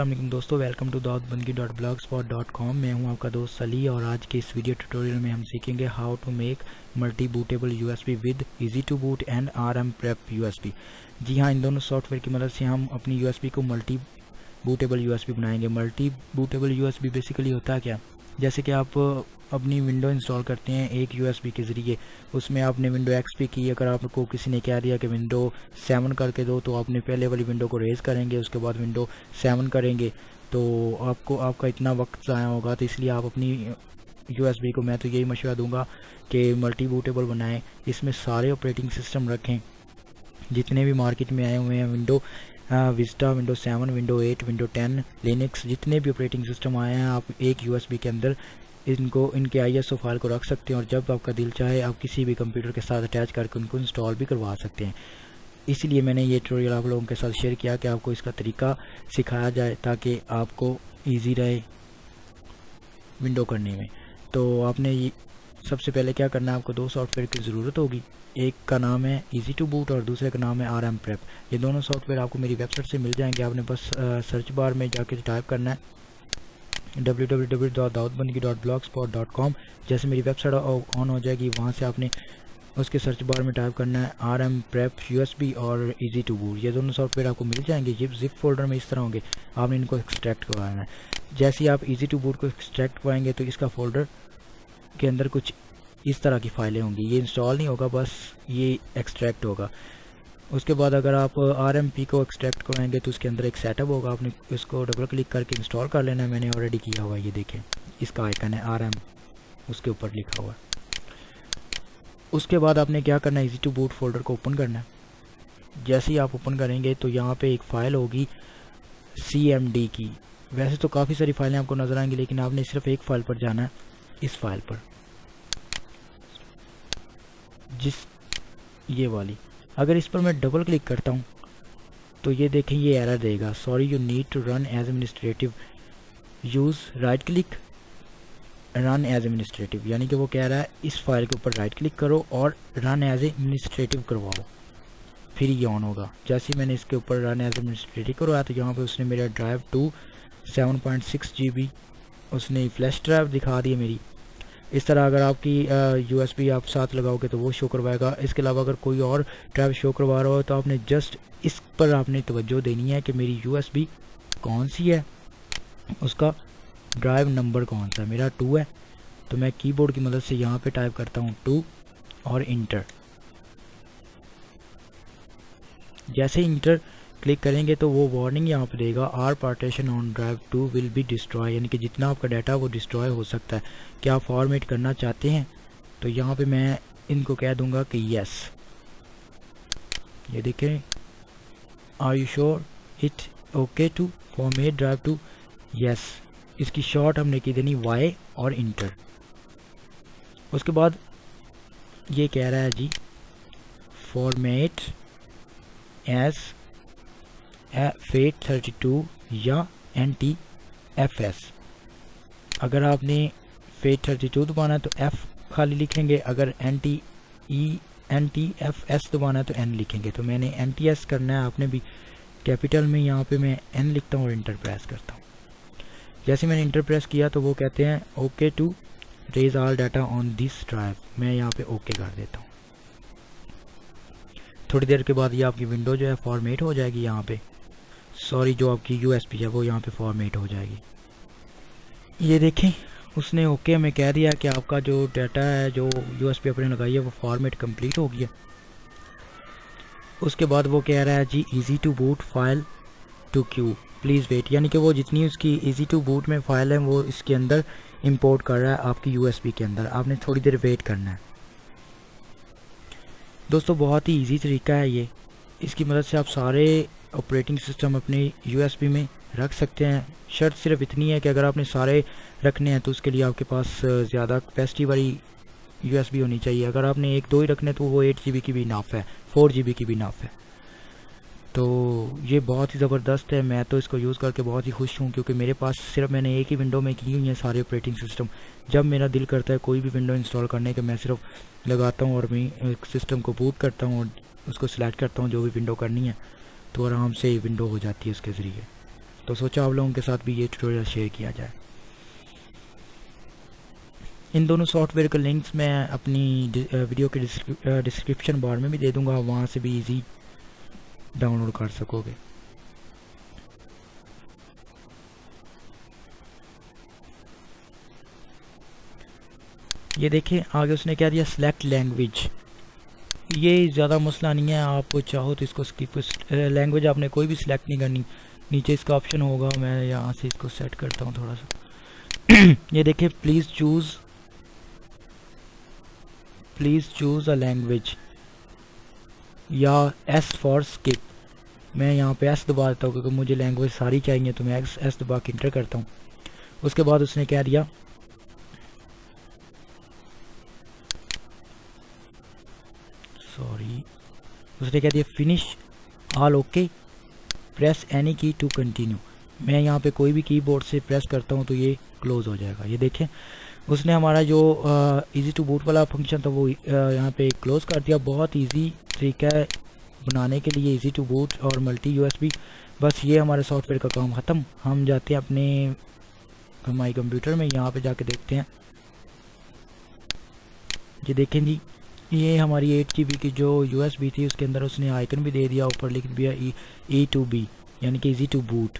अस्सलाम वालेकुम दोस्तों, वेलकम टू dawoodbandgi.blogspot.com। मैं हूं आपका दोस्त अली और आज के इस वीडियो ट्यूटोरियल में हम सीखेंगे how to make multi bootable USB with easy to boot and RM prep USB. जी हाँ, इन दोनों सॉफ्टवेयर की मदद से हम अपनी यूएसबी को मल्टी बूटेबल यूएसबी बनाएंगे। मल्टी बूटेबल यूएसबी बेसिकली होता है क्या, जैसे कि आप अपनी विंडो इंस्टॉल करते हैं एक यूएसबी के ज़रिए, उसमें आपने विंडो एक्सपी की। अगर आपको किसी ने कह दिया कि विंडो 7 करके दो, तो आपने पहले वाली विंडो को रेज़ करेंगे, उसके बाद विंडो 7 करेंगे, तो आपका इतना वक्त ज़ाया होगा। तो इसलिए आप अपनी यूएसबी को, मैं तो यही मशवरा दूंगा कि मल्टी बूटेबल बनाएं, इसमें सारे ऑपरेटिंग सिस्टम रखें जितने भी मार्केट में आए हुए हैं। Window Vista, window 7, window 8, window 10, Linux, जितने भी ऑपरेटिंग सिस्टम आए हैं, आप एक यूएसबी के अंदर इनके आईएसओ फाइल को रख सकते हैं और जब आपका दिल चाहे आप किसी भी कंप्यूटर के साथ अटैच करके उनको इंस्टॉल भी करवा सकते हैं। इसलिए मैंने ये ट्यूटोरियल आप लोगों के साथ शेयर किया कि आपको इसका तरीका सिखाया जाए ताकि आपको ईजी रहे विंडो करने में। तो आपने सबसे पहले क्या करना है, आपको दो सॉफ्टवेयर की ज़रूरत होगी। एक का नाम है इजी टू बूट और दूसरे का नाम है आरएम प्रेप। ये दोनों सॉफ्टवेयर आपको मेरी वेबसाइट से मिल जाएंगे। आपने बस सर्च बार में जाके टाइप करना है www.dawoodbandgi.blogspot.com। जैसे मेरी वेबसाइट ऑन हो जाएगी, वहाँ से आपने उसके सर्च बार में टाइप करना है आरएम प्रेप यूएसबी और इजी टू बूट। ये दोनों सॉफ्टवेयर आपको मिल जाएंगे। ये जिप फोल्डर में इस तरह होंगे, आपने इनको एक्सट्रैक्ट करवाना है। जैसे ही आप इजी टू बूट को एक्सट्रैक्ट करवाएंगे तो इसका फोल्डर के अंदर कुछ इस तरह की फाइलें होंगी। ये इंस्टॉल नहीं होगा, बस ये एक्सट्रैक्ट होगा। उसके बाद अगर आप RMP को एक्सट्रैक्ट कराएंगे तो उसके अंदर एक सेटअप होगा, आपने इसको डबल क्लिक करके इंस्टॉल कर लेना है। मैंने ऑलरेडी किया हुआ है, ये देखें, इसका आइकन है RM, उसके ऊपर लिखा हुआ है। उसके बाद आपने क्या करना है, इजी टू बूट फोल्डर को ओपन करना है। जैसे ही आप ओपन करेंगे तो यहाँ पे एक फ़ाइल होगी CMD की। वैसे तो काफ़ी सारी फाइलें आपको नज़र आएंगी, लेकिन आपने सिर्फ एक फ़ाइल पर जाना है, इस फाइल पर, ये वाली। अगर इस पर मैं डबल क्लिक करता हूँ तो ये देखें, ये एरर देगा, sorry you need to run as administrative, use right click run as administrative. यानी कि वो कह रहा है इस फाइल के ऊपर राइट क्लिक करो और रन एज एडमिनिस्ट्रेटिव करवाओ, फिर ये ऑन होगा। जैसे ही मैंने इसके ऊपर रन एज एडमिनिस्ट्रेटिव करवाया तो यहाँ पे उसने मेरा ड्राइव 7.6 GB उसने फ्लैश ड्राइव दिखा दी है मेरी। इस तरह अगर आपकी यूएसबी आप साथ लगाओगे तो वो शो करवाएगा। इसके अलावा अगर कोई और ड्राइव शो करवा रहा हो तो आपने जस्ट इस पर आपने तवज्जो देनी है कि मेरी यूएसबी कौन सी है, उसका ड्राइव नंबर कौन सा है। मेरा 2 है, तो मैं कीबोर्ड की मदद से यहाँ पे टाइप करता हूँ 2 और इंटर। जैसे इंटर क्लिक करेंगे तो वो वार्निंग यहाँ पे देगा, all partition on drive 2 will be destroy, यानी कि जितना आपका डाटा वो डिस्ट्रॉय हो सकता है। क्या आप फॉर्मेट करना चाहते हैं? तो यहाँ पे मैं इनको कह दूंगा कि यस। ये देखें, are you sure it okay to format drive 2, yes. इसकी शॉर्ट हमने की देनी वाई और इंटर। उसके बाद ये कह रहा है जी फॉर्मेट एज FAT32 या NTFS। अगर आपने FAT32 दबाना है तो F खाली लिखेंगे, अगर NTFS दबाना है तो N लिखेंगे। तो मैंने NTS करना है, आपने भी कैपिटल में। यहाँ पे मैं N लिखता हूँ और इंटर प्रेस करता हूँ। जैसे मैंने इंटर प्रेस किया तो वो कहते हैं okay to erase all data on this drive. मैं यहाँ पे ओके कर देता हूँ। थोड़ी देर के बाद ये आपकी विंडो जो है फॉर्मेट हो जाएगी। यहाँ पे सॉरी, जो आपकी यूएसबी है वो यहाँ पे फॉर्मेट हो जाएगी। ये देखें, उसने ओके में कह दिया कि आपका जो डाटा है, जो यूएसबी आपने लगाई है, वो फॉर्मेट कंप्लीट हो गया। उसके बाद वो कह रहा है जी easy to boot file to queue please wait, यानी कि वो जितनी उसकी इजी टू बूट में फ़ाइल है वो इसके अंदर इंपोर्ट कर रहा है आपकी यूएसबी के अंदर। आपने थोड़ी देर वेट करना है। दोस्तों, बहुत ही इजी तरीका है ये। इसकी मदद से आप सारे ऑपरेटिंग सिस्टम अपने यूएसबी में रख सकते हैं। शर्त सिर्फ इतनी है कि अगर आपने सारे रखने हैं तो उसके लिए आपके पास ज़्यादा कैपेसिटी वाली यूएसबी होनी चाहिए। अगर आपने 1-2 ही रखने तो वो 8 GB की भी इनफ है, 4 GB की भी इनफ है। तो ये बहुत ही ज़बरदस्त है। मैं तो इसको यूज़ करके बहुत ही खुश हूँ, क्योंकि मेरे पास सिर्फ मैंने एक ही विंडो में की हुई है सारे ऑपरेटिंग सिस्टम। जब मेरा दिल करता है कोई भी विंडो इंस्टॉल करने का, मैं सिर्फ लगाता हूँ और मैं सिस्टम को बूट करता हूँ और उसको सिलेक्ट करता हूँ जो भी विंडो करनी है, तो आराम से विंडो हो जाती है उसके ज़रिए। तो सोचा आप लोगों के साथ भी ये ट्यूटोरियल शेयर किया जाए। इन दोनों सॉफ्टवेयर के लिंक्स मैं अपनी वीडियो के डिस्क्रिप्शन बार में भी दे दूंगा, वहाँ से भी इजी डाउनलोड कर सकोगे। ये देखिए आगे उसने क्या दिया, सिलेक्ट लैंग्वेज। ये ज़्यादा मसला नहीं है, आप चाहो तो इसको स्किप, लैंग्वेज आपने कोई भी सिलेक्ट नहीं करनी, नीचे इसका ऑप्शन होगा, मैं यहाँ से इसको सेट करता हूँ थोड़ा सा। ये देखिए प्लीज़ चूज़ अ लैंग्वेज या एस फॉर स्किप। मैं यहाँ पे एस दबा देता हूँ क्योंकि मुझे लैंग्वेज सारी चाहिए, तो मैं एस दबा के इंटर करता हूँ। उसके बाद उसने क्या दिया, उसने क्या दिया, finish all okay, press any की टू कंटिन्यू। मैं यहाँ पे कोई भी कीबोर्ड से प्रेस करता हूँ तो ये क्लोज हो जाएगा। ये देखें उसने हमारा जो इजी टू बूट वाला फंक्शन था वो यहाँ पे क्लोज कर दिया। बहुत इजी तरीका है बनाने के लिए इजी टू बूट और मल्टी यूएसबी। बस ये हमारे सॉफ्टवेयर का काम ख़त्म। हम जाते हैं अपने माई कंप्यूटर में, यहाँ पे जाके देखते हैं। ये देखें जी, ये हमारी 8 GB की जो USB थी उसके अंदर उसने आइकन भी दे दिया, ऊपर लिख दिया E2B यानी कि इजी टू बूट।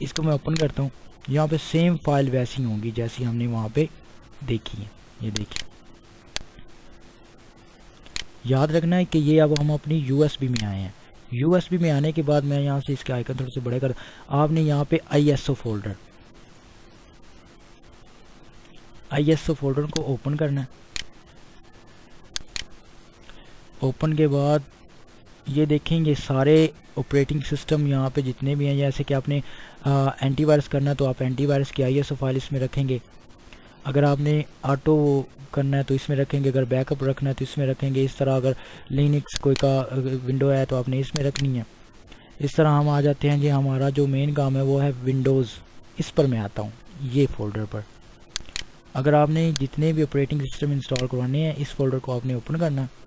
इसको मैं ओपन करता हूँ, यहाँ पे सेम फाइल वैसी होंगी जैसी हमने वहाँ पे देखी है। ये देखिए, याद रखना है कि ये अब हम अपनी USB में आए हैं। USB में आने के बाद मैं यहाँ से इसके आइकन थोड़े से बड़े कर, आपने यहाँ पे ISO फोल्डर को ओपन करना है। ओपन के बाद ये देखेंगे सारे ऑपरेटिंग सिस्टम यहाँ पे जितने भी हैं, जैसे कि आपने एंटीवायरस करना है तो आप एंटीवायरस की ISO फाइल इसमें रखेंगे। अगर आपने ऑटो करना है तो इसमें रखेंगे, अगर बैकअप रखना है तो इसमें रखेंगे। इस तरह अगर लिनक्स कोई का विंडो है तो आपने इसमें रखनी है। इस तरह हम आ जाते हैं जी, हमारा जो मेन काम है वो है विंडोज़। इस पर मैं आता हूँ, ये फोल्डर पर। अगर आपने जितने भी ऑपरेटिंग सिस्टम इंस्टॉल करवाने हैं इस फोल्डर को आपने ओपन करना है।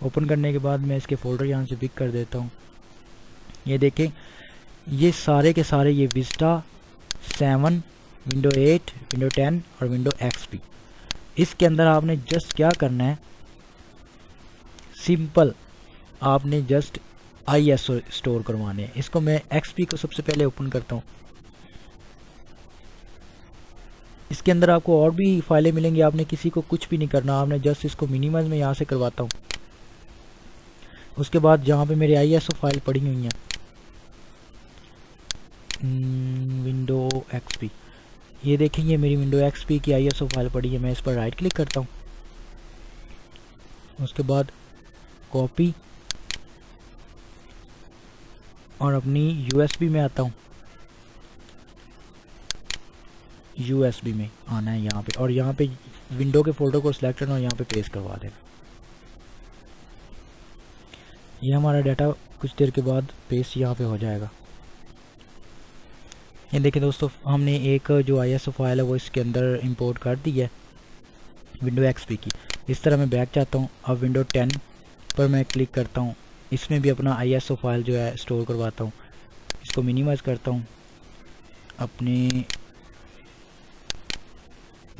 ओपन करने के बाद मैं इसके फोल्डर यहाँ से पिक कर देता हूँ। ये देखें, ये सारे के सारे ये विस्टा 7, विंडो 8, विंडो 10 और विंडो XP। इसके अंदर आपने जस्ट क्या करना है, सिंपल आपने जस्ट ISO स्टोर करवाने हैं। इसको मैं XP को सबसे पहले ओपन करता हूँ। इसके अंदर आपको और भी फाइलें मिलेंगी, आपने किसी को कुछ भी नहीं करना, आपने जस्ट इसको मिनिमाइज में यहाँ से करवाता हूँ। उसके बाद जहाँ पे मेरी ISO फाइल पड़ी हुई है विंडो XP, ये देखेंगे मेरी विंडो XP की ISO फाइल पड़ी है। मैं इस पर राइट क्लिक करता हूँ, उसके बाद कॉपी और अपनी USB में आता हूँ। USB में आना है यहाँ पे, और यहाँ पे विंडो के फोल्डर को सिलेक्ट करना और यहाँ पे पेस्ट करवा देना। ये हमारा डाटा कुछ देर के बाद पेस्ट यहाँ पे हो जाएगा। ये देखिए दोस्तों, हमने एक जो ISO फाइल है वो इसके अंदर इंपोर्ट कर दी है विंडो XP की। इस तरह मैं बैक जाता हूँ। अब विंडो 10 पर मैं क्लिक करता हूँ, इसमें भी अपना ISO फाइल जो है स्टोर करवाता हूँ। इसको मिनिमाइज़ करता हूँ, अपनी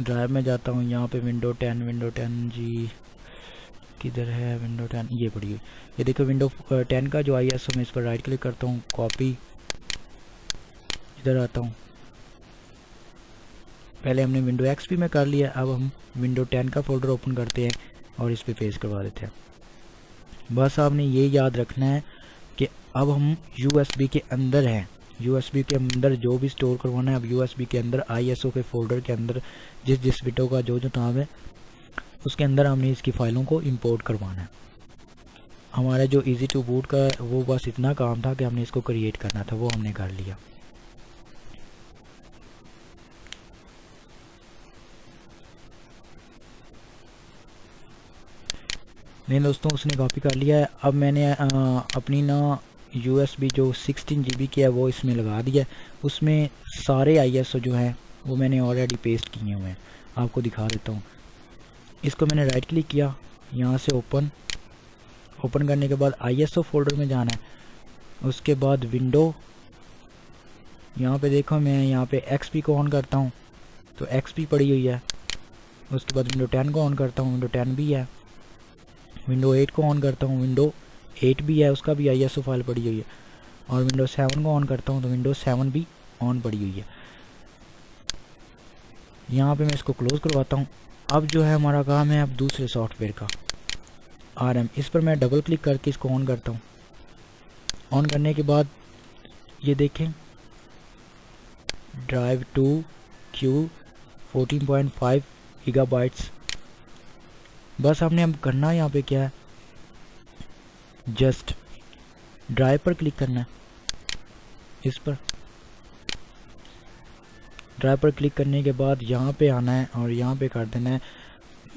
ड्राइव में जाता हूँ। यहाँ पे विंडो 10 जी किधर है, विंडो 10 ये पड़ी हुई। ये देखो विंडो 10 का जो ISO, मैं इस पर राइट क्लिक करता हूँ, कॉपी, इधर आता हूँ। पहले हमने विंडो XP में कर लिया, अब हम विंडो 10 का फोल्डर ओपन करते हैं और इस पर पेस्ट करवा देते हैं। बस आपने ये याद रखना है कि अब हम USB के अंदर हैं। USB के अंदर जो भी स्टोर करवाना है, अब USB के अंदर ISO के फोल्डर के अंदर जिस विंडो का जो नाम है उसके अंदर हमने इसकी फ़ाइलों को इंपोर्ट करवाना है। हमारा जो इजी टू बूट का वो बस इतना काम था कि हमने इसको क्रिएट करना था, वो हमने कर लिया। नहीं दोस्तों, उसने कॉपी कर लिया है। अब मैंने अपनी ना USB जो 16 GB की है वो इसमें लगा दिया है। उसमें सारे ISO जो हैं वो मैंने ऑलरेडी पेस्ट किए हुए हैं, आपको दिखा देता हूँ। इसको मैंने राइट क्लिक किया, यहाँ से ओपन करने के बाद ISO फोल्डर में जाना है। उसके बाद विंडो यहाँ पे देखो मैं यहाँ पे XP को ऑन करता हूँ तो XP पड़ी हुई है। उसके बाद विंडो 10 को ऑन करता हूँ, विंडो 10 भी है। विंडो 8 को ऑन करता हूँ, विंडो 8 भी है, उसका भी ISO फाइल पड़ी हुई है। और विंडो 7 को ऑन करता हूँ तो विंडो 7 भी ऑन पड़ी हुई है। यहाँ पे मैं इसको क्लोज करवाता हूँ। अब जो है हमारा काम है अब दूसरे सॉफ्टवेयर का RM। इस पर मैं डबल क्लिक करके इसको ऑन करता हूँ। ऑन करने के बाद ये देखें ड्राइव 2Q 14.5 गीगाबाइट्स। बस आपने अब करना यहाँ पे क्या है, जस्ट ड्राइव पर क्लिक करना है। इस पर ड्राइव पर क्लिक करने के बाद यहाँ पे आना है और यहाँ पे कर देना है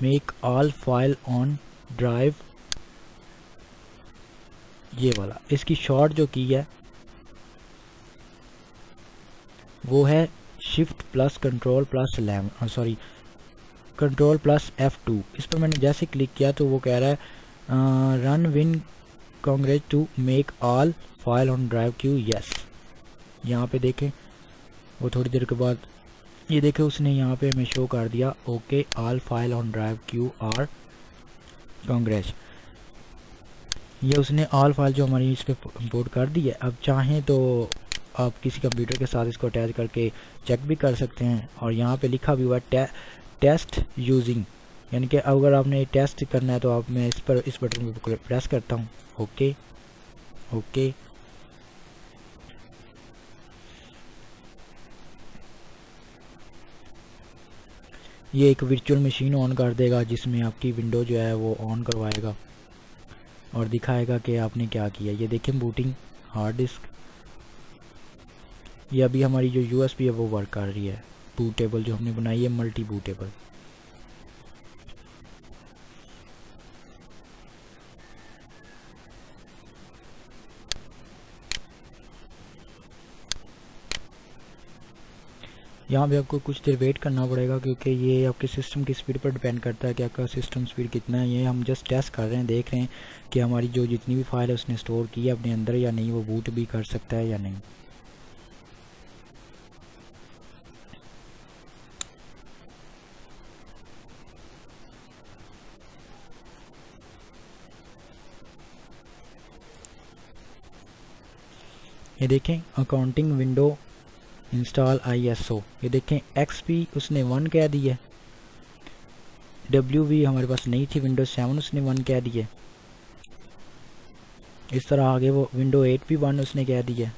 make all file on drive, ये वाला। इसकी शॉर्ट जो की है वो है shift plus control plus 11, sorry control plus F2। इस पर मैंने जैसे क्लिक किया तो वो कह रहा है रन विन कांग्रेज to make all file on drive Q yes. यहाँ पे देखें वो थोड़ी देर के बाद ये देखें उसने यहाँ पे हमें शो कर दिया okay all file on drive Q R Congress. ये उसने ऑल फाइल जो हमारी इस पर इंपोर्ट कर दी है। अब चाहें तो आप किसी कंप्यूटर के साथ इसको अटैच करके चेक भी कर सकते हैं। और यहाँ पे लिखा भी हुआ है टेस्ट यूजिंग, यानी कि अगर आपने टेस्ट करना है तो आप मैं इस बटन पर प्रेस करता हूँ ओके ओके। ये एक वर्चुअल मशीन ऑन कर देगा जिसमें आपकी विंडो जो है वो ऑन करवाएगा और दिखाएगा कि आपने क्या किया। ये देखें बूटिंग हार्ड डिस्क, ये अभी हमारी जो USB है वो वर्क कर रही है। बूटेबल जो हमने बनाई है मल्टी बूटेबल। यहाँ पे आपको कुछ देर वेट करना पड़ेगा क्योंकि ये आपके सिस्टम की स्पीड पर डिपेंड करता है कि आपका सिस्टम स्पीड कितना है। ये हम जस्ट टेस्ट कर रहे हैं, देख रहे हैं कि हमारी जो जितनी भी फाइल है उसने स्टोर की है अपने अंदर या नहीं, वो बूट भी कर सकता है या नहीं। ये देखें अकाउंटिंग विंडो इंस्टॉल ISO, ये देखें XP उसने 1 कह दी है, WV हमारे पास नहीं थी, विंडो 7 उसने 1 कह दी है। इस तरह आगे वो विंडो 8 भी 1 उसने कह दी है।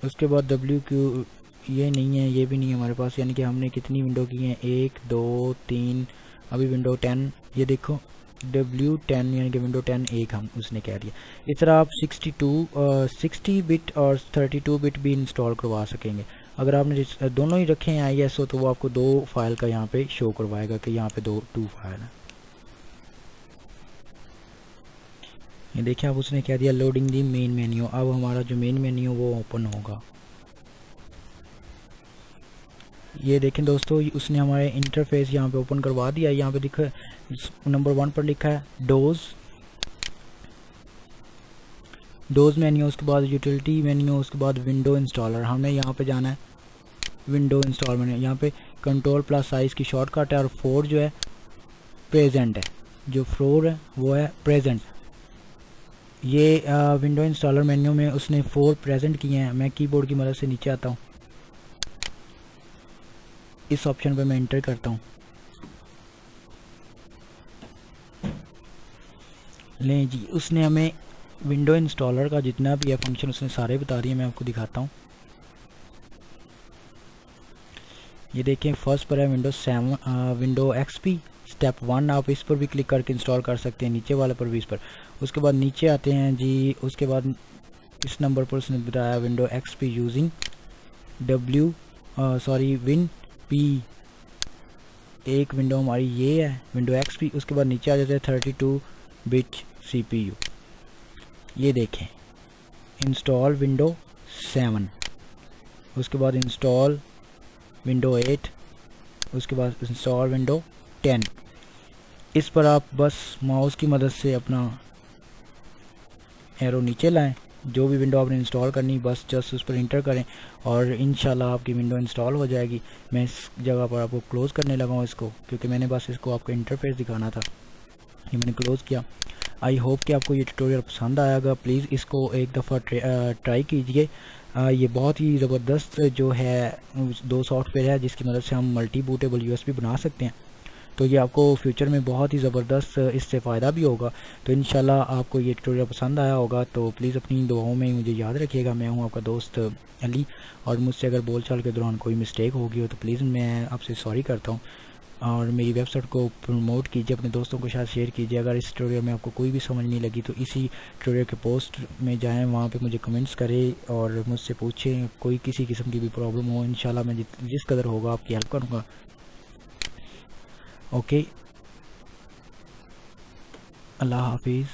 उसके बाद WQ ये नहीं है, ये भी नहीं है हमारे पास, यानी कि हमने कितनी विंडो की हैं 1 2 3, अभी विंडो 10 ये देखो W10 यानी कि विंडो 10 एक हम उसने कह दिया। इस तरह आप 60 बिट और 32 बिट भी इंस्टॉल करवा सकेंगे। अगर आपने दोनों ही रखे हैं ISO तो वो आपको 2 फाइल का यहाँ पे शो करवाएगा कि यहाँ पे 2 फाइल है। ये देखिए अब उसने कह दिया लोडिंग दी मेन मेन्यू। अब हमारा जो मेन मेन्यू वो ओपन होगा। ये देखें दोस्तों उसने हमारे इंटरफेस यहाँ पे ओपन करवा दिया। यहाँ पे दिखा नंबर 1 पर लिखा है डोज मेन्यू, उसके बाद यूटिलिटी मेन्यू, उसके बाद विंडो इंस्टॉलर। हमने यहाँ पे जाना है विंडो इंस्टॉल मेन्यू। यहाँ पे कंट्रोल प्लस साइज की शॉर्टकट है और 4 जो है प्रेजेंट है, जो 4 है वो है प्रेजेंट। ये विंडो इंस्टॉलर मेन्यू में उसने 4 प्रेजेंट किए हैं। मैं कीबोर्ड की मदद से नीचे आता हूँ, इस ऑप्शन पे मैं इंटर करता हूँ। लें जी उसने हमें विंडो इंस्टॉलर का जितना भी है फंक्शन उसने सारे बता दिए। मैं आपको दिखाता हूँ। ये देखें फर्स्ट पर है विंडो XP स्टेप 1, आप इस पर भी क्लिक करके इंस्टॉल कर सकते हैं, नीचे वाले पर भी इस पर। उसके बाद नीचे आते हैं जी, उसके बाद इस नंबर पर उसने बताया window XP using win P, एक विंडो हमारी ये है विंडो XP। उसके बाद नीचे आ जाते हैं 32 बिट CPU। ये देखें इंस्टॉल विंडो 7, उसके बाद इंस्टॉल विंडो 8, उसके बाद इंस्टॉल विंडो 10। इस पर आप बस माउस की मदद से अपना एरो नीचे लाएं, जो भी विंडो आपने इंस्टॉल करनी बस जस्ट उस पर इंटर करें और इंशाल्लाह आपकी विंडो इंस्टॉल हो जाएगी। मैं इस जगह पर आपको क्लोज़ करने लगा हूँ इसको, क्योंकि मैंने बस इसको आपको इंटरफेस दिखाना था। ये मैंने क्लोज़ किया। आई होप कि आपको ये ट्यूटोरियल पसंद आएगा। प्लीज़ इसको एक दफ़ा ट्राई कीजिए। ये बहुत ही ज़बरदस्त जो है 2 सॉफ्टवेयर है जिसकी मदद से हम मल्टी बूटेबल यूएसबी बना सकते हैं। तो ये आपको फ्यूचर में बहुत ही ज़बरदस्त इससे फ़ायदा भी होगा। तो इंशाल्लाह आपको ये ट्यूटोरियल पसंद आया होगा। तो प्लीज़ अपनी दुआओं में मुझे याद रखिएगा। मैं हूँ आपका दोस्त अली, और मुझसे अगर बोलचाल के दौरान कोई मिस्टेक होगी हो तो प्लीज़ मैं आपसे सॉरी करता हूँ। और मेरी वेबसाइट को प्रमोट कीजिए, अपने दोस्तों के साथ शेयर कीजिए। अगर इस ट्यूटोरियल में आपको कोई भी समझ नहीं लगी तो इसी ट्यूटोरियल के पोस्ट में जाएं, वहाँ पे मुझे कमेंट्स करें और मुझसे पूछें। कोई किसी किस्म की भी प्रॉब्लम हो, इंशाल्लाह मैं जिस कदर होगा आपकी हेल्प करूँगा। ओके, अल्लाह हाफिज़।